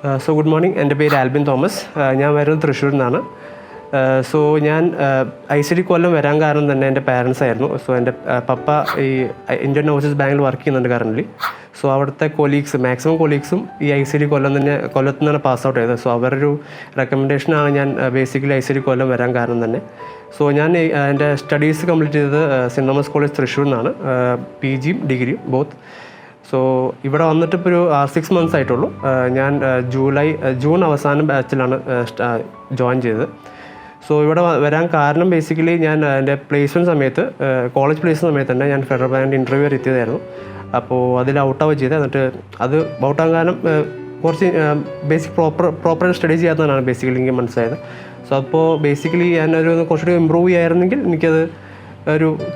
Good morning. എൻ്റെ പേര് Albin Thomas. ഞാൻ വരുന്നത് തൃശ്ശൂരിൽ നിന്നാണ്. ഞാൻ ICD കൊല്ലം വരാൻ കാരണം തന്നെ എൻ്റെ പാരൻസ് ആയിരുന്നു. എൻ്റെ പപ്പ ഈ ഇന്ത്യൻ ഓവർസീസ് ബാങ്കിൽ വർക്ക് ചെയ്യുന്നുണ്ട് കറൻ്റ്ലി. അവിടുത്തെ മാക്സിമം കൊളീഗ്സും ഈ ICD കൊല്ലത്തു നിന്നാണ് പാസ് ഔട്ട് ചെയ്തത്. അവരൊരു റെക്കമെൻഡേഷനാണ് ഞാൻ ബേസിക്കലി ICD കൊല്ലം വരാൻ കാരണം തന്നെ. ഞാൻ എൻ്റെ സ്റ്റഡീസ് കംപ്ലീറ്റ് ചെയ്തത് സെൻറ് തോമസ് കോളേജ് തൃശ്ശൂർ നിന്നാണ്. PGയും ഡിഗ്രിയും ബോത്ത്. ഇവിടെ വന്നിട്ട് ഇപ്പോൾ ഒരു 6 months ആയിട്ടുള്ളൂ. ഞാൻ ജൂൺ അവസാനം ബാച്ചിലാണ് ജോയിൻ ചെയ്തത്. ഇവിടെ വരാൻ കാരണം ബേസിക്കലി ഞാൻ എൻ്റെ കോളേജ് പ്ലേസ്മെൻറ്റ് സമയത്ത് തന്നെ ഞാൻ ഫെഡറൽ ബാങ്കിൻ്റെ ഇൻ്റർവ്യൂ എത്തിയതായിരുന്നു. അപ്പോൾ അതിൽ ഔട്ടാവുക ചെയ്തത്. എന്നിട്ട് അത് ഔട്ടാകാൻ കാരണം കുറച്ച് പ്രോപ്പർ സ്റ്റഡി ചെയ്യാത്തതാണ് ബേസിക്കലി എനിക്ക് മനസ്സിലായത്. അപ്പോൾ ബേസിക്കലി ഞാനൊരു കുറച്ചുകൂടി ഇമ്പ്രൂവ് ചെയ്യായിരുന്നെങ്കിൽ എനിക്കത്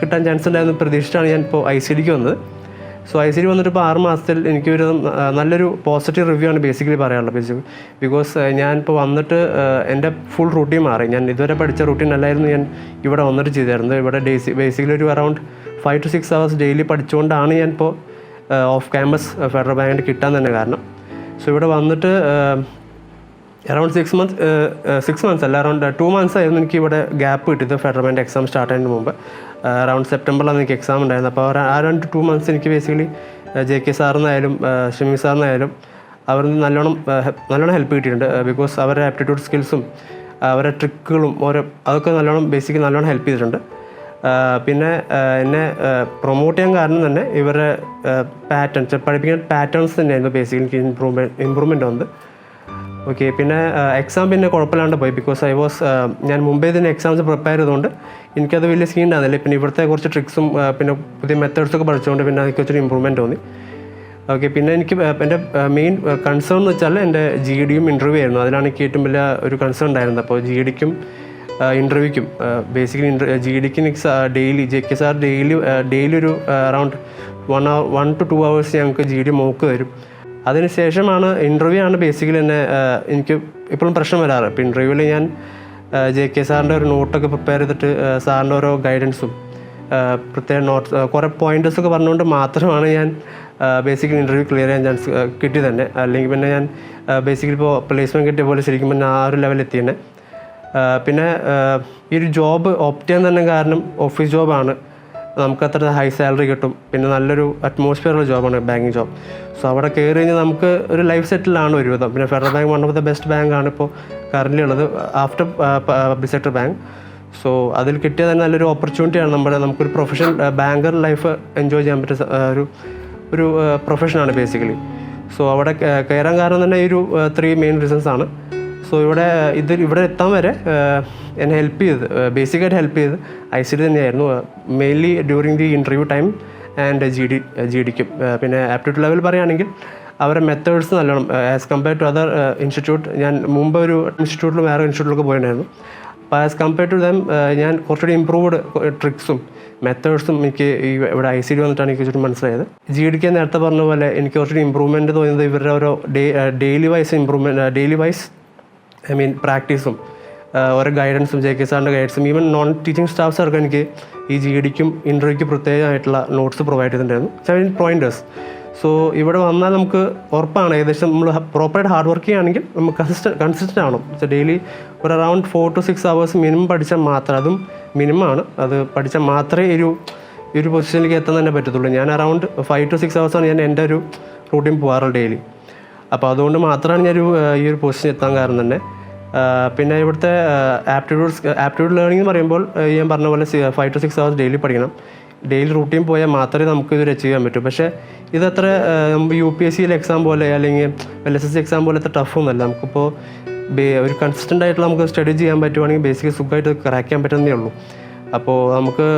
കിട്ടാൻ ചാൻസ് ഉണ്ടായിരുന്നു പ്രതീക്ഷിച്ചാണ് ഞാൻ ഇപ്പോൾ ICDക്ക് വന്നത്. ICD വന്നിട്ട് ഇപ്പോൾ 6 മാസത്തിൽ എനിക്കൊരു നല്ലൊരു പോസിറ്റീവ് റിവ്യൂ ആണ് ബേസിക്കലി പറയാനുള്ളത്. ബിക്കോസ് ഞാനിപ്പോൾ വന്നിട്ട് എൻ്റെ ഫുൾ റൂട്ടീൻ മാറി. ഞാൻ ഇതുവരെ പഠിച്ച റൂട്ടീൻ അല്ലായിരുന്നു ഞാൻ ഇവിടെ വന്നിട്ട് ചെയ്തായിരുന്നത്. ഇവിടെ ബേസിക്കലി ഒരു അറൗണ്ട് 5 to 6 hours ഡെയിലി പഠിച്ചുകൊണ്ടാണ് ഞാനിപ്പോൾ ഓഫ് ക്യാമ്പസ് ഫെഡറൽ ബാങ്കിൻ്റെ കിട്ടാൻ തന്നെ കാരണം. ഇവിടെ വന്നിട്ട് അറൗണ്ട് 6 months അല്ല, അറൗണ്ട് 2 months ആയിരുന്നു എനിക്ക് ഇവിടെ ഗ്യാപ്പ് കിട്ടിയത് ഫെഡറൽ ബാങ്കിൻ്റെ എക്സാം സ്റ്റാർട്ട് ചെയ്യുന്നതിന് മുമ്പ്. അറൗണ്ട് സെപ്റ്റംബറിലാണ് എനിക്ക് എക്സാം ഉണ്ടായിരുന്നത്. അപ്പോൾ ആ 2 months എനിക്ക് ബേസിക്കലി JK സാറിനായാലും ഷിമി സാറിനായാലും അവർ നല്ലോണം ഹെൽപ്പ് കിട്ടിയിട്ടുണ്ട്. ബിക്കോസ് അവരുടെ ആപ്റ്റിറ്റ്യൂഡ് സ്കിൽസും അവരുടെ ട്രിക്കുകളും അതൊക്കെ നല്ലോണം ഹെൽപ്പ് ചെയ്തിട്ടുണ്ട്. പിന്നെ എന്നെ പ്രൊമോട്ട് ചെയ്യാൻ കാരണം തന്നെ ഇവരുടെ പഠിപ്പിക്കുന്ന പാറ്റേൺസ് തന്നെയായിരുന്നു ബേസിക്കലി എനിക്ക് ഇമ്പ്രൂവ്മെൻറ്റ് വന്നത്. ഓക്കെ, പിന്നെ എക്സാം പിന്നെ കുഴപ്പമില്ലാണ്ട് പോയി. ബിക്കോസ് ഞാൻ മുമ്പേ തന്നെ എക്സാംസ് പ്രിപ്പയർ ചെയ്തുകൊണ്ട് എനിക്കത് വലിയ സീൻ ഉണ്ടാകുന്നില്ല. പിന്നെ ഇവിടുത്തെ കുറച്ച് ട്രിക്സും പിന്നെ പുതിയ മെത്തേഡ്സൊക്കെ പഠിച്ചുകൊണ്ട് പിന്നെ അതിൽ കുറച്ചൊരു ഇമ്പ്രൂവ്മെൻറ്റ് തോന്നി. ഓക്കെ, പിന്നെ എനിക്ക് എൻ്റെ മെയിൻ കൺസേൺ എന്ന് വെച്ചാൽ എൻ്റെ GDയും ഇൻ്റർവ്യൂ ആയിരുന്നു. അതിലാണ് എനിക്ക് ഏറ്റവും വലിയ ഒരു കൺസേൺ ഉണ്ടായിരുന്നത്. അപ്പോൾ GDക്കും ഇൻ്റർവ്യൂക്കും ബേസിക്കലി GDക്ക് എനിക്ക് JK സാർ ഡെയിലി ഒരു അറൗണ്ട് 1 to 2 hours ഞങ്ങൾക്ക് GD മോക്ക് തരും. അതിനുശേഷമാണ് ഇൻ്റർവ്യൂ ആണ് ബേസിക്കലി എന്നെ എനിക്ക് ഇപ്പോഴും പ്രശ്നം വരാറ്. ഇപ്പോൾ ഇൻ്റർവ്യൂവിൽ ഞാൻ JK സാറിൻ്റെ ഒരു നോട്ടൊക്കെ പ്രിപ്പയർ ചെയ്തിട്ട് സാറിൻ്റെ ഓരോ ഗൈഡൻസും പ്രത്യേക കുറേ പോയിൻറ്റേഴ്സൊക്കെ പറഞ്ഞുകൊണ്ട് മാത്രമാണ് ഞാൻ ബേസിക്കലി ഇൻ്റർവ്യൂ ക്ലിയർ ചെയ്യാൻ ചാൻസ് കിട്ടിയത് തന്നെ. അല്ലെങ്കിൽ പിന്നെ ഞാൻ ബേസിക്കലി ഇപ്പോൾ പ്ലേസ്മെൻറ്റ് കിട്ടിയ പോലെ ശരിക്കും പിന്നെ ആ ഒരു ലെവലെത്തി തന്നെ. പിന്നെ ഈ ഒരു ജോബ് ഓപ്റ്റ് ചെയ്യാൻ തന്നെ കാരണം ഓഫീസ് ജോബാണ്. നമുക്ക് അത്ര ഹൈ സാലറി കിട്ടും. പിന്നെ നല്ലൊരു അറ്റ്മോസ്ഫിയറുള്ള ജോബാണ് ബാങ്കിങ് ജോബ്. അവിടെ കയറി കഴിഞ്ഞാൽ നമുക്ക് ഒരു ലൈഫ് സെറ്റിലാണ് ഒരുവിധം. പിന്നെ federal bank one of the best ബാങ്കാണ് ഇപ്പോൾ കറൻ്റ് ഉള്ളത് ആഫ്റ്റർ പബ്ലിക് സെക്ടർ ബാങ്ക്. അതിൽ കിട്ടിയ തന്നെ നല്ലൊരു ഓപ്പർച്യൂണിറ്റിയാണ്. നമുക്കൊരു പ്രൊഫഷൻ ബാങ്കർ ലൈഫ് എൻജോയ് ചെയ്യാൻ പറ്റിയ ഒരു പ്രൊഫഷനാണ് ബേസിക്കലി. അവിടെ കയറാൻ കാരണം തന്നെ ഈ ഒരു 3 main reasons ആണ്. ഇവിടെ എത്താൻ വരെ എന്നെ ഹെൽപ്പ് ചെയ്ത് ബേസിക്കായിട്ട് ഹെൽപ്പ് ചെയ്ത് ICD തന്നെയായിരുന്നു. Mainly during the interview time and GDക്കും. പിന്നെ ആപ്റ്റിറ്റ്യൂഡ് ലെവൽ പറയുകയാണെങ്കിൽ അവരുടെ മെത്തേഡ്സ് നല്ലോണം as compare to other institute. ഞാൻ മുമ്പ് ഒരു ഇൻസ്റ്റിറ്റ്യൂട്ടിലും വേറെ ഇൻസ്റ്റിറ്റ്യൂട്ടിലൊക്കെ പോയിട്ടുണ്ടായിരുന്നു. അപ്പോൾ ആസ് കമ്പയർ ടു ദം ഞാൻ കുറച്ചുകൂടി ഇമ്പ്രൂവ്ഡ് ട്രിക്സും മെത്തേഡ്സും എനിക്ക് ഇവിടെ ICD വന്നിട്ടാണ് എനിക്ക് കുറച്ചുകൂടി മനസ്സിലായത്. GDക്ക് നേരത്തെ പറഞ്ഞ പോലെ എനിക്ക് കുറച്ചുകൂടി ഇമ്പ്രൂവ്മെൻറ്റ് തോന്നിയത് ഇവരുടെ ഓരോ ഡെയിലി വൈസ് പ്രാക്ടീസും ഓരോ ഗൈഡൻസും JK സാറിൻ്റെ ഗൈഡൻസും ഈവൻ നോൺ ടീച്ചിങ് സ്റ്റാഫ്സൊക്കെ എനിക്ക് ഈ GDക്കും ഇൻ്റർവ്യൂക്കും പ്രത്യേകമായിട്ടുള്ള നോട്ട്സ് പ്രൊവൈഡ് ചെയ്തിട്ടുണ്ടായിരുന്നു. 7 pointers. ഇവിടെ വന്നാൽ നമുക്ക് ഉറപ്പാണ് ഏകദേശം നമ്മൾ പ്രോപ്പറായിട്ട് ഹാർഡ് വർക്ക് ചെയ്യുകയാണെങ്കിൽ നമുക്ക് കൺസിസ്റ്റൻ്റ് ആവണം. ഡെയിലി ഒരു അറൗണ്ട് 4 to 6 hours മിനിമം പഠിച്ചാൽ മാത്രം, അതും മിനിമമാണ്, അത് പഠിച്ചാൽ മാത്രമേ ഈ ഒരു പൊസിഷനിലേക്ക് എത്താൻ തന്നെ പറ്റത്തുള്ളൂ. ഞാൻ അറൗണ്ട് 5 to 6 hours ഞാൻ എൻ്റെ ഒരു റൂട്ടീൻ പോകാറുള്ളൂ ഡെയിലി. അപ്പോൾ അതുകൊണ്ട് മാത്രമാണ് ഞാൻ ഈ ഒരു പൊസിഷൻ എത്താൻ കാരണം തന്നെ. പിന്നെ ഇവിടുത്തെ ആപ്റ്റിറ്റ്യൂഡ് ലേണിംഗ് എന്ന് പറയുമ്പോൾ ഞാൻ പറഞ്ഞ പോലെ 5 to 6 hours ഡെയിലി പഠിക്കണം. ഡെയിലി റൂട്ടീൻ പോയാൽ മാത്രമേ നമുക്ക് ഇതൊരു അച്ചീവ് ചെയ്യാൻ പറ്റൂ. പക്ഷേ ഇതത്ര UPSCയിലെ എക്സാം പോലെ അല്ലെങ്കിൽ LSSC എക്സാം പോലെ അത്ര ടഫൊന്നുമല്ല. നമുക്കിപ്പോൾ ഒരു കൺസിസ്റ്റൻ്റ് ആയിട്ടുള്ള നമുക്ക് സ്റ്റഡി ചെയ്യാൻ പറ്റുവാണെങ്കിൽ ബേസിക്കലി സുഖമായിട്ട് ക്രാക്ക് ചെയ്യാൻ പറ്റുന്നതേ ഉള്ളൂ. അപ്പോൾ നമുക്ക്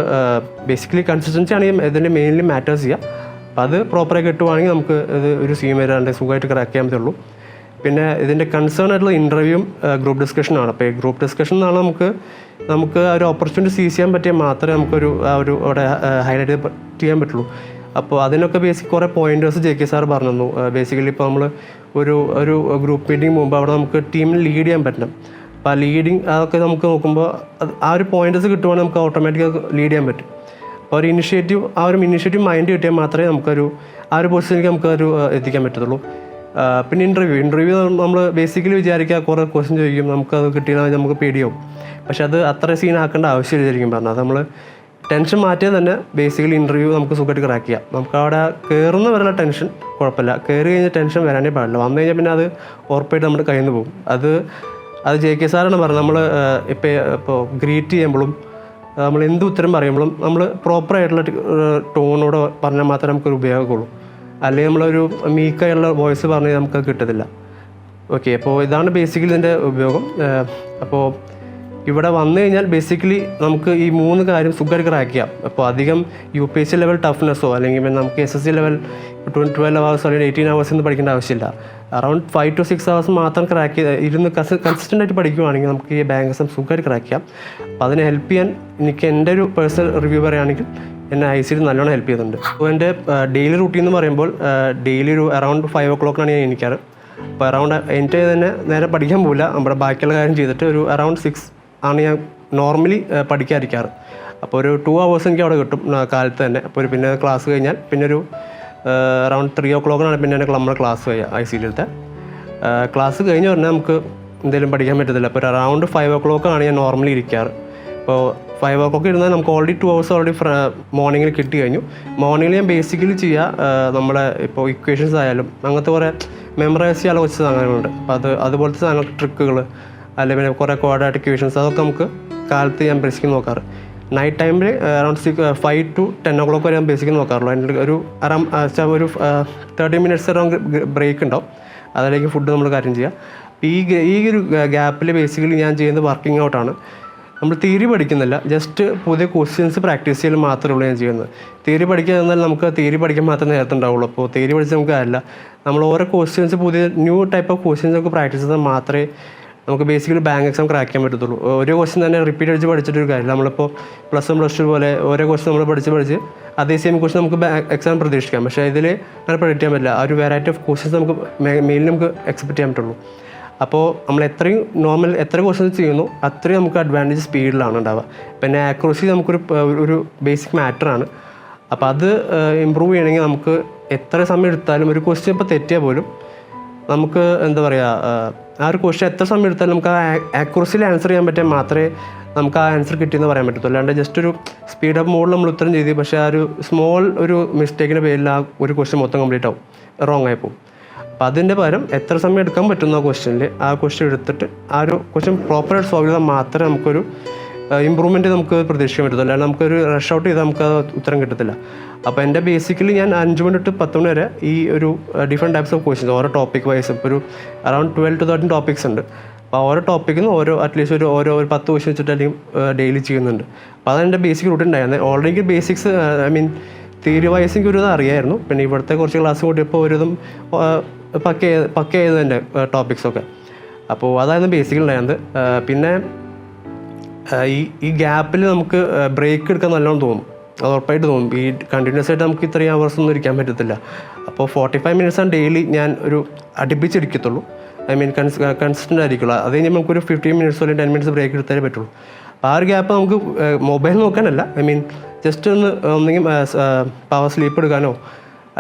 ബേസിക്കലി കൺസിസ്റ്റൻസി ആണെങ്കിൽ ഇതിൻ്റെ മെയിൻലി മാറ്റേഴ്സ് ചെയ്യുക. അപ്പോൾ അത് പ്രോപ്പറായി കിട്ടുവാണെങ്കിൽ നമുക്ക് ഇത് ഒരു സീൻ വരാണ്ട് സുഖമായിട്ട് ക്രാക്ക് ചെയ്യാൻ പറ്റുള്ളൂ. പിന്നെ ഇതിൻ്റെ കൺസേൺ ആയിട്ടുള്ള ഇൻ്റർവ്യൂവും ഗ്രൂപ്പ് ഡിസ്കഷനാണ്. അപ്പോൾ ഈ ഗ്രൂപ്പ് ഡിസ്കഷൻ എന്നാണ് നമുക്ക് ഒരു ഓപ്പർച്യൂണിറ്റി സീസ് ചെയ്യാൻ പറ്റിയാൽ മാത്രമേ നമുക്കൊരു അവിടെ ഹൈലൈറ്റ് ചെയ്യാൻ പറ്റുള്ളൂ. അപ്പോൾ അതിനൊക്കെ കുറേ പോയിൻറ്റേഴ്സ് JK സാർ പറഞ്ഞു തന്നു. ബേസിക്കലി ഇപ്പോൾ നമ്മൾ ഒരു ഗ്രൂപ്പ് മീറ്റിംഗ് മുമ്പ് അവിടെ നമുക്ക് ടീമിൽ ലീഡ് ചെയ്യാൻ പറ്റണം. അപ്പോൾ ആ ലീഡിങ് അതൊക്കെ നമുക്ക് നോക്കുമ്പോൾ ആ ഒരു പോയിൻറ്റേഴ്സ് കിട്ടുവാണെങ്കിൽ നമുക്ക് ഓട്ടോമാറ്റിക്കായി ലീഡ് ചെയ്യാൻ പറ്റും. അപ്പോൾ ഒരു ഇനിഷ്യേറ്റീവ് മൈൻഡ് കിട്ടിയാൽ മാത്രമേ നമുക്കൊരു ആ ഒരു പൊസിഷനിലേക്ക് നമുക്കൊരു എത്തിക്കാൻ പറ്റത്തുള്ളൂ. പിന്നെ ഇൻ്റർവ്യൂ നമ്മൾ ബേസിക്കലി വിചാരിക്കുക കുറേ ക്വസ്റ്റ്യൻ ചോദിക്കും, നമുക്കത് കിട്ടിയാൽ നമുക്ക് പേടിയാവും. പക്ഷെ അത് അത്ര സീനാക്കേണ്ട ആവശ്യമില്ല ശരിക്കും പറഞ്ഞാൽ. അത് നമ്മൾ ടെൻഷൻ മാറ്റിയാൽ തന്നെ ബേസിക്കലി ഇൻ്റർവ്യൂ നമുക്ക് സുഖമായിട്ട് ക്രാക്ക് ചെയ്യാം. നമുക്ക് അവിടെ കയറുന്ന വരെയുള്ള ടെൻഷൻ കുഴപ്പമില്ല, കയറി കഴിഞ്ഞാൽ ടെൻഷൻ വരാനേ പാടില്ല. വന്നു കഴിഞ്ഞാൽ പിന്നെ അത് ഉറപ്പായിട്ട് നമ്മുടെ കയ്യിൽ നിന്ന് പോകും. അത് JK സാറാണ് പറഞ്ഞത്. നമ്മൾ ഇപ്പോൾ ഗ്രീറ്റ് ചെയ്യുമ്പോഴും നമ്മൾ എന്ത് ഉത്തരം പറയുമ്പോഴും നമ്മൾ പ്രോപ്പറായിട്ടുള്ള ടോണോടെ പറഞ്ഞാൽ മാത്രമേ നമുക്കൊരു ഉപയോഗമുള്ളൂ. അല്ലെങ്കിൽ നമ്മളൊരു മീക്കായുള്ള വോയിസ് പറഞ്ഞാൽ നമുക്ക് കിട്ടത്തില്ല. ഓക്കെ, അപ്പോൾ ഇതാണ് ബേസിക്കലി ഇതിൻ്റെ ഉപയോഗം. അപ്പോൾ ഇവിടെ വന്നു കഴിഞ്ഞാൽ ബേസിക്കലി നമുക്ക് ഈ 3 കാര്യം സുഖമായിട്ട് ക്രാക്ക് ചെയ്യാം. അപ്പോൾ അധികം UPSC ലെവൽ ടഫ്നെസ്സോ അല്ലെങ്കിൽ നമുക്ക് SSC ലെവൽ 12 hours അല്ലെങ്കിൽ 18 hours എന്ന് പഠിക്കേണ്ട ആവശ്യമില്ല. അറൗണ്ട് 5 to 6 hours മാത്രം ക്രാക്ക് ഇരുന്ന് കൺസിസ്റ്റൻ്റ് ആയിട്ട് പഠിക്കുകയാണെങ്കിൽ നമുക്ക് ഈ ബാങ്ക് എക്സാം സുഖമായിട്ട് ക്രാക്ക് ചെയ്യാം. അപ്പോൾ അതിനെ ഹെൽപ്പ് ചെയ്യാൻ എൻ്റെ ഒരു പേഴ്സണൽ റിവ്യൂ പറയുകയാണെങ്കിൽ എന്നെ ICT നല്ലോണം ഹെൽപ്പ് ചെയ്യുന്നുണ്ട്. അപ്പോൾ എൻ്റെ ഡെയിലി റൂട്ടീൻ എന്ന് പറയുമ്പോൾ ഡെയിലി ഒരു അറൗണ്ട് 5 o'clock ഞാൻ എണീക്കാറ്. അപ്പോൾ അറൗണ്ട് എൻ്റെ തന്നെ നേരെ പഠിക്കാൻ പോകില്ല, നമ്മുടെ ബാക്കിയുള്ള കാര്യം ചെയ്തിട്ട് ഒരു അറൗണ്ട് 6 ആണ് ഞാൻ നോർമലി പഠിക്കാതിരിക്കാറ്. അപ്പോൾ ഒരു 2 hours എനിക്ക് അവിടെ കിട്ടും കാലത്ത് തന്നെ. അപ്പോൾ പിന്നെ ക്ലാസ് കഴിഞ്ഞാൽ പിന്നെ ഒരു അറൗണ്ട് 3 o'clock പിന്നെ നമ്മുടെ ക്ലാസ് കഴിയുക. ICTയിലത്തെ ക്ലാസ് കഴിഞ്ഞ് പറഞ്ഞാൽ നമുക്ക് എന്തെങ്കിലും പഠിക്കാൻ പറ്റത്തില്ല. അപ്പോൾ ഒരു അറൗണ്ട് 5 o'clock ആണ് ഞാൻ നോർമലി ഇരിക്കാറ്. അപ്പോൾ 5 o'clock ഇരുന്നാൽ നമുക്ക് ഓൾറെഡി 2 hours ഓൾറെഡി മോർണിംഗിൽ കിട്ടി കഴിഞ്ഞു. മോർണിംഗിൽ ഞാൻ ബേസിക്കലി ചെയ്യുക നമ്മുടെ ഇപ്പോൾ ഇക്വേഷൻസ് ആയാലും അങ്ങനത്തെ കുറേ മെമ്മറൈസ് ചെയ്യാനുള്ള കുറച്ച് സാധനങ്ങളുണ്ട്. അപ്പോൾ അതുപോലത്തെ സാധനങ്ങൾ ട്രിക്കുകൾ അല്ലെങ്കിൽ പിന്നെ കുറേ ക്വാഡ്രാറ്റിക് ഇക്വേഷൻസ് അതൊക്കെ നമുക്ക് കാലത്ത് ഞാൻ ബേസിക്കലി നോക്കാറ്. നൈറ്റ് ടൈമിൽ അറൗണ്ട് 5 to 10 o'clock വരെ ഞാൻ ബേസിക്കലി നോക്കാറുള്ളൂ. അതിൻ്റെ ഒരു 30 minutes അറൗണ്ട് ബ്രേക്ക് ഉണ്ടാവും, അതിലേക്ക് ഫുഡ് നമ്മൾ കാര്യം ചെയ്യുക. ഈ ഒരു ഗ്യാപ്പിൽ ബേസിക്കലി ഞാൻ ചെയ്യുന്നത് വർക്കിംഗ് ഔട്ടാണ്. നമ്മൾ തിയറി പഠിക്കുന്നില്ല, ജസ്റ്റ് പുതിയ ക്വസ്റ്റ്യൻസ് പ്രാക്ടീസ് ചെയ്യൽ മാത്രമേ ഉള്ളൂ ഞാൻ ചെയ്യുന്നത്. തിയറി പഠിക്കുക എന്നാൽ നമുക്ക് തിയറി പഠിക്കാൻ മാത്രമേ നേരത്തെ ഉണ്ടാവുള്ളൂ. അപ്പോൾ തിയറി പഠിച്ചാൽ നമുക്ക് കാര്യമില്ല. നമ്മൾ ഓരോ ക്വസ്റ്റ്യൻസ് പുതിയ ന്യൂ ടൈപ്പ് ഓഫ് ക്വസ്റ്റ്യൻസ് ഒക്കെ പ്രാക്ടീസ് ചെയ്താൽ മാത്രമേ നമുക്ക് ബേസിക്കലി ബാങ്ക് എക്സാം ക്രാക്ക് ചെയ്യാൻ പറ്റത്തുള്ളൂ. ഓരോ ക്വസ്റ്റ്യൻ തന്നെ റിപ്പീറ്റ് അടിച്ച് പഠിച്ചിട്ടൊരു കാര്യം. നമ്മളിപ്പോൾ +1 +2 പോലെ ഓരോ ക്വസ്റ്റ്യൻ നമ്മൾ പഠിച്ച് അതേ സെയിം ക്വസ്റ്റ്യൻ നമുക്ക് എക്സാം പ്രതീക്ഷിക്കാം. പക്ഷേ ഇതിൽ അങ്ങനെ പ്രഡിക്റ്റ് ചെയ്യാൻ പറ്റില്ല. ആ ഒരു വെറൈറ്റി ഓഫ് ക്വസ്റ്റ്യൻസ് നമുക്ക് മെയിൻലി നമുക്ക് എക്സ്പെക്ട് ചെയ്യാൻ പറ്റുള്ളൂ. അപ്പോൾ നമ്മൾ എത്രയും നോർമൽ എത്ര ക്വസ്റ്റ്യൻസ് ചെയ്യുന്നു അത്രയും നമുക്ക് അഡ്വാൻറ്റേജ് സ്പീഡിലാണ് ഉണ്ടാവുക. പിന്നെ ആക്യുറസി നമുക്കൊരു ബേസിക് മാറ്ററാണ്. അപ്പോൾ അത് ഇമ്പ്രൂവ് ചെയ്യണമെങ്കിൽ നമുക്ക് എത്ര സമയം എടുത്താലും ഒരു ക്വസ്റ്റ്യൻ ഇപ്പോൾ തെറ്റിയാൽ പോലും നമുക്ക് എന്താ പറയുക, ആ ഒരു ക്വസ്റ്റ്യൻ എത്ര സമയം എടുത്താലും നമുക്ക് ആ ആക്യുറസിയിൽ ആൻസർ ചെയ്യാൻ പറ്റിയാൽ മാത്രമേ നമുക്ക് ആ ആൻസർ കിട്ടിയെന്ന് പറയാൻ പറ്റത്തുള്ളൂ. അല്ലാണ്ട് ജസ്റ്റ് ഒരു സ്പീഡ് അപ്പ് മോഡിൽ നമ്മൾ ഉത്തരം ചെയ്തു, പക്ഷേ ആ ഒരു സ്മോൾ ഒരു മിസ്റ്റേക്കിൻ്റെ പേരിൽ ആ ഒരു ക്വസ്റ്റ്യൻ മൊത്തം കംപ്ലീറ്റ് ആവും, റോങ് ആയി പോകും. അപ്പോൾ അതിൻ്റെ പകരം എത്ര സമയം എടുക്കാൻ പറ്റുന്ന ക്വസ്റ്റ്യനിൽ ആ ക്വസ്റ്റ്യൻ എടുത്തിട്ട് ആ ഒരു ക്വസ്റ്റ്യൻ പ്രോപ്പറായിട്ട് സോൾവ് ചെയ്താൽ മാത്രമേ നമുക്കൊരു ഇമ്പ്രൂവ്മെൻറ്റ് നമുക്ക് പ്രതീക്ഷിക്കാൻ പറ്റത്തുള്ളൂ. അല്ലാണ്ട് നമുക്കൊരു റഷ് ഔട്ട് ചെയ്താൽ നമുക്ക് ഉത്തരം കിട്ടത്തില്ല. അപ്പോൾ എൻ്റെ ബേസിക്കലി ഞാൻ 5 മണി തൊട്ട് 10 മണി വരെ ഈ ഒരു ഡിഫറെൻറ്റ് ടൈപ്സ് ഓഫ് ക്വസ്റ്റ്യൻസ് ഓരോ ടോപ്പിക് വൈസ് ഇപ്പോൾ ഒരു അറൗണ്ട് 12 to 13 ടോപ്പിക്സ് ഉണ്ട്. അപ്പോൾ ഓരോ ടോപ്പിക്കിനും അറ്റ്ലീസ്റ്റ് ഒരു 10 ക്വസ്റ്റ്യൻ വെച്ചിട്ട് അല്ലെങ്കിൽ ഡെയിലി ചെയ്യുന്നുണ്ട്. അപ്പോൾ അതെൻ്റെ ബേസിക് റൂട്ടീൻ ഉണ്ടായിരുന്നത്. ഓൾറെഡി ബേസിക്സ് തിയറി വൈസ് എനിക്ക് ഒരു അറിയായിരുന്നു. പിന്നെ ഇവിടുത്തെ കുറച്ച് ക്ലാസ് കൂട്ടിയപ്പോൾ ഒരുതും പക്ക ചെയ്തതിൻ്റെ ടോപ്പിക്സൊക്കെ. അപ്പോൾ അതായിരുന്നു ബേസിക്കൽ ഉണ്ടായിരുന്നത്. പിന്നെ ഈ ഗ്യാപ്പിൽ നമുക്ക് ബ്രേക്ക് എടുക്കാൻ നല്ലോണം തോന്നും, അത് ഉറപ്പായിട്ട് തോന്നും. ഈ കണ്ടിന്യൂസ് ആയിട്ട് നമുക്ക് ഇത്രയും അവേഴ്സൊന്നും ഇരിക്കാൻ പറ്റത്തില്ല. അപ്പോൾ 45 minutes ആണ് ഡെയിലി ഞാൻ ഒരു അടുപ്പിച്ചിരിക്കത്തുള്ളൂ. കൺസിസ്റ്റൻ്റ് ആയിരിക്കുള്ളൂ. അത് കഴിഞ്ഞാൽ നമുക്കൊരു 15 minutes അല്ലെങ്കിൽ 10 minutes ബ്രേക്ക് എടുത്താലേ പറ്റുള്ളൂ. അപ്പോൾ ആ ഒരു ഗ്യാപ്പ് നമുക്ക് മൊബൈൽ നോക്കാനല്ല, ജസ്റ്റ് ഒന്നെങ്കിൽ പവർ സ്ലീപ്പ് എടുക്കാനോ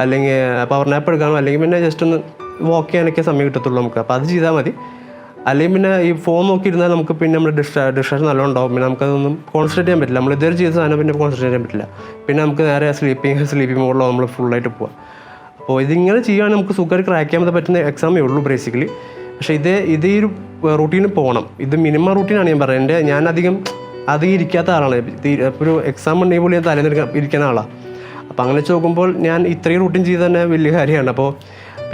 അല്ലെങ്കിൽ പവർ നാപ്പ് എടുക്കാനോ അല്ലെങ്കിൽ പിന്നെ ജസ്റ്റ് ഒന്ന് വാക്ക് ചെയ്യാനൊക്കെ സമയം കിട്ടത്തുള്ളൂ നമുക്ക്. അപ്പോൾ അത് ചെയ്താൽ മതി. അല്ലെങ്കിൽ പിന്നെ ഈ ഫോൺ നോക്കിയിരുന്നാൽ നമുക്ക് പിന്നെ നമ്മൾ ഡിസ്ട്രാക്ഷൻ നല്ലോണം ഉണ്ടാവും. പിന്നെ നമുക്കതൊന്നും കോൺസെൻട്രേറ്റ് ചെയ്യാൻ പറ്റില്ല. നമ്മൾ ഇതുവരെ ചെയ്ത സാധനം പിന്നെ കോൺസെൻട്രേറ്റ് ചെയ്യാൻ പറ്റില്ല. പിന്നെ നമുക്ക് നേരെ സ്ലീപ്പിംഗ് മോഡിലോ നമ്മൾ ഫുള്ളായിട്ട് പോവാം. അപ്പോൾ ഇതിങ്ങനെ ചെയ്യുകയാണെങ്കിൽ നമുക്ക് സുഖമായിട്ട് ക്രാക്ക് ചെയ്യാൻ പറ്റുന്ന എക്സാമേ ഉള്ളൂ ബേസിക്കലി. പക്ഷേ ഇതേ ഒരു റൂട്ടീന് പോകണം. ഇത് മിനിമം റൂട്ടീനാണ് ഞാൻ പറയുന്നത്. ഞാൻ അധികം ഇരിക്കാത്ത ആളാണ്. ഒരു എക്സാം ഉണ്ടെങ്കിൽ പോലും ഞാൻ തലേന്ന് ഇരിക്കുന്ന ആളാണ്. അപ്പോൾ അങ്ങനെ നോക്കുമ്പോൾ ഞാൻ ഇത്രയും റൂട്ടീൻ ചെയ്ത് തന്നെ വലിയ കാര്യമാണ്. അപ്പോൾ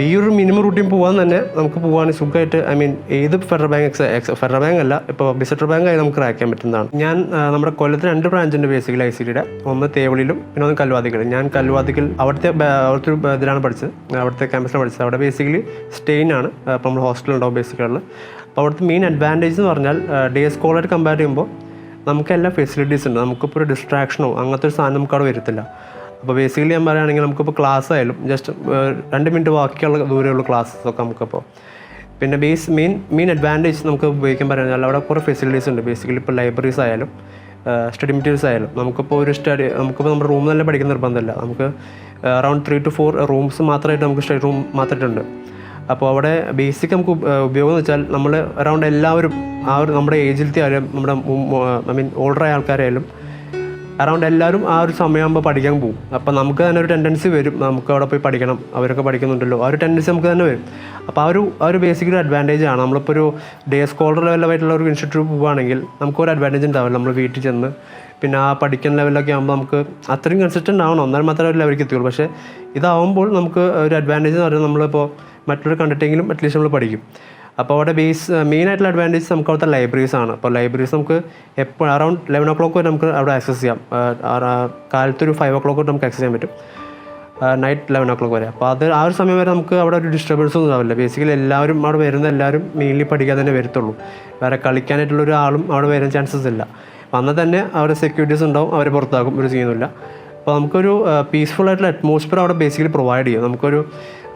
ഈ ഒരു മിനിമം റൂട്ടീൻ പോകാൻ തന്നെ നമുക്ക് പോകാൻ സുഖമായിട്ട് ഏത് ഫെഡറൽ ബാങ്ക് അല്ല, ഇപ്പോൾ പബ്ലിക് സെക്ടർ ബാങ്ക് ആയി നമുക്ക് ക്രാക്ക് ചെയ്യാൻ പറ്റുന്നതാണ്. ഞാൻ നമ്മുടെ കൊല്ലത്ത് 2 ബ്രാഞ്ചുണ്ട് ബേസിക്കലി ICTയുടെ. ഒന്ന് തേവളിയിലും പിന്നെ ഒന്ന് കല്ലുവാതിക്കലും. ഞാൻ കല്ലുവാതിക്കൽ അവിടുത്തെ ഒരു ഇതിലാണ് പഠിച്ചത്, അവിടുത്തെ ക്യാമ്പസിലാണ് പഠിച്ചത്. അവിടെ ബേസിക്കലി സ്റ്റെയിനാണ്. അപ്പോൾ നമ്മൾ ഹോസ്റ്റലുണ്ടാവും ബേസിക്കലി. അപ്പോൾ അവിടുത്തെ മെയിൻ അഡ്വാൻറ്റേജ് എന്ന് പറഞ്ഞാൽ ഡേ സ്കോളായിട്ട് കമ്പയർ ചെയ്യുമ്പോൾ നമുക്ക് എല്ലാ ഫെസിലിറ്റീസ് ഉണ്ട്. നമുക്കിപ്പോൾ ഒരു ഡിസ്ട്രാക്ഷനോ അങ്ങനത്തെ ഒരു സാധനം നമുക്ക് അവിടെ വരത്തില്ല. അപ്പോൾ ബേസിക്കലി ഞാൻ പറയുകയാണെങ്കിൽ നമുക്കിപ്പോൾ ക്ലാസ് ആയാലും ജസ്റ്റ് 2 മിനിറ്റ് ബാക്കിയുള്ള ദൂരെയുള്ള ക്ലാസ്സൊക്കെ നമുക്കിപ്പോൾ പിന്നെ മെയിൻ അഡ്വാൻറ്റേജ് നമുക്ക് ഉപയോഗിക്കാൻ പറയുകയാണെങ്കിൽ അവിടെ കുറേ ഫെസിലിറ്റീസ് ഉണ്ട്. ബേസിക്കലി ഇപ്പോൾ ലൈബ്രറീസ് ആയാലും സ്റ്റഡി മെറ്റീരിയൽസ് ആയാലും നമുക്കിപ്പോൾ നമുക്കിപ്പോൾ നമ്മുടെ റൂം തന്നെ പഠിക്കുന്ന നിർബന്ധമില്ല. നമുക്ക് അറൗണ്ട് 3 to 4 റൂംസ് മാത്രമായിട്ട് നമുക്ക് സ്റ്റഡി റൂം മാത്രമായിട്ടുണ്ട്. അപ്പോൾ അവിടെ ബേസിക് നമുക്ക് ഉപയോഗം എന്ന് വെച്ചാൽ നമ്മൾ അറൗണ്ട് എല്ലാവരും നമ്മുടെ ഏജിലത്തെ ആയാലും നമ്മുടെ ഓൾഡറായ ആൾക്കാരായാലും അറൗണ്ട് എല്ലാവരും ആ ഒരു സമയമാകുമ്പോൾ പഠിക്കാൻ പോകും. അപ്പോൾ നമുക്ക് തന്നെ ഒരു ടെൻഡൻസി വരും, നമുക്ക് അവിടെ പോയി പഠിക്കണം, അവരൊക്കെ പഠിക്കുന്നുണ്ടല്ലോ, ആ ഒരു ടെൻഡൻസി നമുക്ക് തന്നെ വരും. അപ്പോൾ ആ ഒരു ബേസിക്കലി അഡ്വാൻറ്റേജ് ആണ്. നമ്മളിപ്പോൾ ഒരു ഡേ സ്കോളർ ലെവലായിട്ടുള്ള ഒരു ഇൻസ്റ്റിറ്റ്യൂട്ട് പോവുകയാണെങ്കിൽ നമുക്കൊരു അഡ്വാൻറ്റേജ് ഉണ്ടാവില്ല. നമ്മൾ വീട്ടിൽ ചെന്ന് പിന്നെ ആ പഠിക്കുന്ന ലെവലൊക്കെ ആകുമ്പോൾ നമുക്ക് അത്രയും കൺസിസ്റ്റൻ്റ് ആവണം, എന്നാൽ മാത്രമേ ഒരു ലെവലിലേക്ക് എത്തുകയുള്ളൂ. പക്ഷേ ഇതാവുമ്പോൾ നമുക്ക് ഒരു അഡ്വാൻറ്റേജ് എന്ന് പറയുന്നത് നമ്മളിപ്പോൾ മറ്റൊരു കണ്ടിട്ടെങ്കിലും അറ്റ്ലീസ്റ്റ് നമ്മൾ പഠിക്കും. അപ്പോൾ അവിടെ മെയിനായിട്ടുള്ള അഡ്വാൻറ്റേജ് നമുക്ക് അവിടുത്തെ ലൈബ്രറീസ് ആണ്. അപ്പോൾ ലൈബ്രറീസ് നമുക്ക് എപ്പോൾ അറൗണ്ട് 11 o'clock വരെ നമുക്ക് അവിടെ ആക്സസ് ചെയ്യാം. കാലത്തൊരു 5 o'clock തൊട്ട് നമുക്ക് ആക്സസ് ചെയ്യാൻ പറ്റും, നൈറ്റ് 11 o'clock വരെ. അപ്പോൾ ആ ഒരു സമയം വരെ നമുക്ക് അവിടെ ഒരു ഡിസ്റ്റർബൻസ് ഒന്നും ഉണ്ടാവില്ല. ബേസിക്കലി എല്ലാവരും അവിടെ വരുന്ന എല്ലാവരും മെയിൻലി പഠിക്കാൻ തന്നെ വരത്തുള്ളൂ. വേറെ കളിക്കാനായിട്ടുള്ള ഒരാളും അവിടെ വരാൻ ചാൻസസ് ഇല്ല. വന്നാൽ തന്നെ അവിടെ സെക്യൂരിറ്റീസ് ഉണ്ടാവും, അവരെ പുറത്താക്കും, ഒരു ചെയ്യുന്നില്ല. അപ്പോൾ നമുക്കൊരു പീസ്ഫുൾ ആയിട്ടുള്ള അറ്റ്മോസ്ഫിയർ അവിടെ ബേസിക്കലി പ്രൊവൈഡ് ചെയ്യും.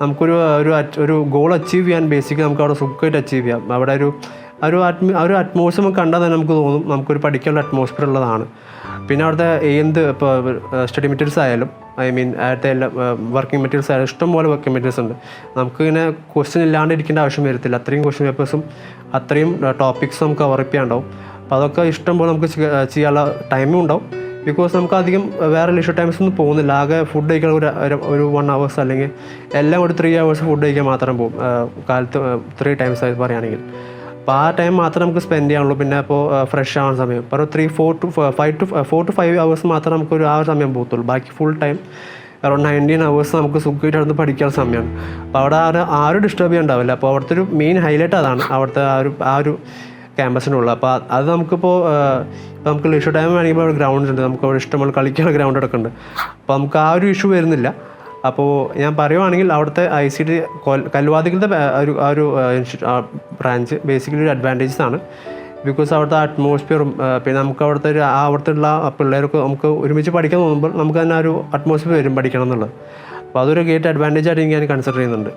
നമുക്കൊരു ഗോൾ അച്ചീവ് ചെയ്യാൻ ബേസിക്കലി നമുക്ക് അവിടെ സുഖമായിട്ട് അച്ചീവ് ചെയ്യാം. അവിടെ ഒരു അറ്റ്മോസ്ഫിയർ നമുക്ക് കണ്ടാൽ തന്നെ നമുക്ക് തോന്നും നമുക്കൊരു പഠിക്കാനുള്ള അറ്റ്മോസ്ഫിയർ ഉള്ളതാണ്. പിന്നെ അവിടുത്തെ ഇപ്പോൾ സ്റ്റഡി മെറ്റീരിയൽസ് ആയാലും അവിടുത്തെ എല്ലാ വർക്കിംഗ് മെറ്റീരിയൽസ് ആയാലും ഇഷ്ടംപോലെ വർക്കിംഗ് മെറ്റീരിയൽസ് ഉണ്ട്. നമുക്കിങ്ങനെ ക്വസ്റ്റ്യൻ ഇല്ലാണ്ട് ഇരിക്കേണ്ട ആവശ്യം വരത്തില്ല. അത്രയും ക്വസ്റ്റ്യൻ പേപ്പേഴ്സും അത്രയും ടോപ്പിക്സും നമുക്ക് കവർ ചെയ്യാനുണ്ടാവും. അപ്പോൾ അതൊക്കെ ഇഷ്ടംപോലെ നമുക്ക് ചെയ്യാനുള്ള ടൈമും ഉണ്ടാവും. ബിക്കോസ് നമുക്ക് അധികം വേറെ ലിഷർ ടൈംസ് ഒന്നും പോകുന്നില്ല. ആകെ ഫുഡ് കഴിക്കാൻ ഒരു 1 hours അല്ലെങ്കിൽ എല്ലാം ഒരു 3 hours ഫുഡ് കഴിക്കാൻ മാത്രം പോകും കാലത്ത് 3 times ആയി പറയുകയാണെങ്കിൽ. അപ്പോൾ ആ ടൈം മാത്രമേ നമുക്ക് സ്പെൻഡ് ചെയ്യാനുള്ളൂ. പിന്നെ അപ്പോൾ ഫ്രഷ് ആവുന്ന സമയം അപ്പോൾ 4 to 5 hours മാത്രമേ നമുക്കൊരു ആ ഒരു സമയം പോകത്തുള്ളൂ. ബാക്കി ഫുൾ ടൈം അറൗണ്ട് 19 hours നമുക്ക് സുഖമായിട്ട് അവിടെ പഠിക്കാനുള്ള സമയമാണ്. അപ്പോൾ അവിടെ ആരും ഡിസ്റ്റർബ് ചെയ്യാൻ ഉണ്ടാവില്ല. അപ്പോൾ അവിടുത്തെ ഒരു മെയിൻ ഹൈലൈറ്റ് അതാണ്, അവിടുത്തെ ആ ഒരു ക്യാമ്പസിനുള്ള. അപ്പോൾ അത് നമുക്കിപ്പോൾ നമുക്ക് ലിഷർ ടൈം വേണമെങ്കിൽ അവിടെ ഗ്രൗണ്ട് ഉണ്ട്, നമുക്ക് അവിടെ ഇഷ്ടംപോലെ കളിക്കാനുള്ള ഗ്രൗണ്ട് ഒക്കെ ഉണ്ട്. അപ്പോൾ നമുക്ക് ആ ഒരു ഇഷ്യൂ വരുന്നില്ല. അപ്പോൾ ഞാൻ പറയുവാണെങ്കിൽ അവിടുത്തെ ICT കല്ലുവാതിക്കലത്തെ ഒരു ബ്രാഞ്ച് ബേസിക്കലി ഒരു അഡ്വാൻറ്റേജസ് ആണ്. ബിക്കോസ് അവിടുത്തെ അറ്റ്മോസ്ഫിയറും പിന്നെ നമുക്ക് അവിടുത്തെ ഉള്ള പിള്ളേർക്ക് നമുക്ക് ഒരുമിച്ച് പഠിക്കാൻ തോന്നുമ്പോൾ നമുക്ക് തന്നെ ആ ഒരു അറ്റ്മോസ്ഫിയർ വരും പഠിക്കണം എന്നുള്ളത്. അപ്പോൾ അതൊരു ഗ്രേറ്റ് അഡ്വാൻറ്റേജ് ആയിട്ട് ഞാൻ കൺസിഡർ ചെയ്യുന്നുണ്ട്.